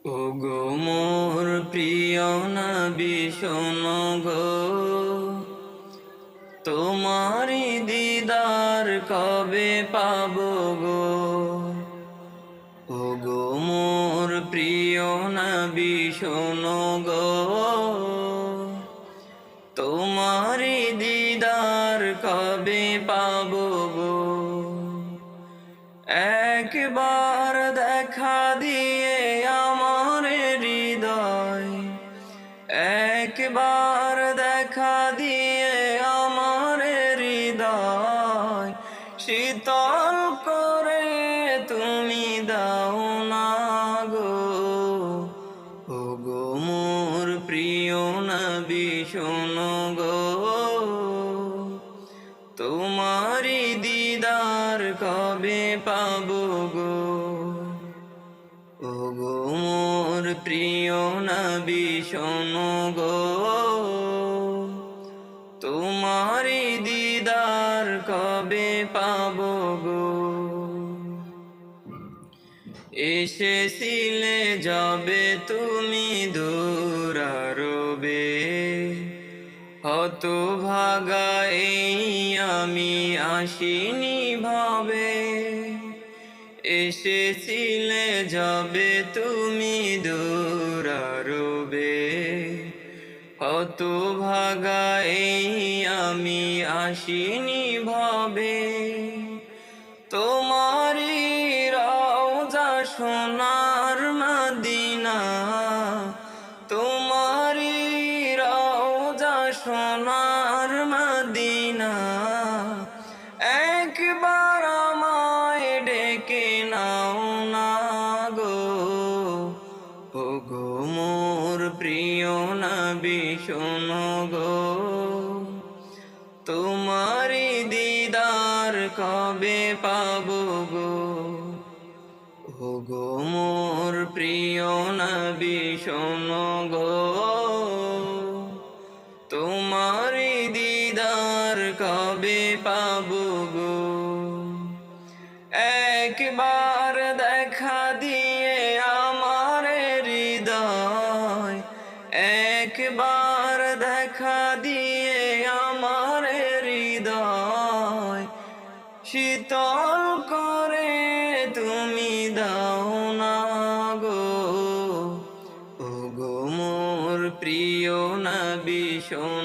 ওগো মোর প্রিয় নবী শোনো গো, তোমারি দিদার কবে পাবো গো। ওগো মোর প্রিয় নবী শোনো গো, তোমারি দিদার কবে পাবো গো। একবার দেখা দিয়ে আমার হৃদয়, একবার দেখা দিয়ে আমার হৃদয় শীতল করে তুমি দাও না গো। ওগো মোর প্রিয় নবী শোনো গো, তোমারি দিদার কবে পাবো গো। ওগো মোর প্রিয় নবী শোনো গো, তোমারি দিদার কবে পাবো গো। এসেছিলে যাবে তুমি দূরারবে, হতভাগা এই আমি আসিনি ভাবে। এসেছিলে যাবে তুমি দূরারবে, হতভাগা এই আমি আসিনি ভাবে। তোমারি রওজা সোনার মদিনা, তোমারি রওজা সোনার মদিনা, একবার আমায় ডেকে নাও না গো। ওগো মোর প্রিয় নবী শোনো গো, তোমারি দিদার কবে পাবো গো। ওগো মোর প্রিয় নবী শোনো গো, তোমারি দিদার কবে পাবো গো। একবার দেখা দিয়ে আমার হৃদয়, একবার দেখা দিয়ে আমার হৃদয় শীতল করে তুমি দাও না গো। ওগো মোর প্রিয় নবী শোনো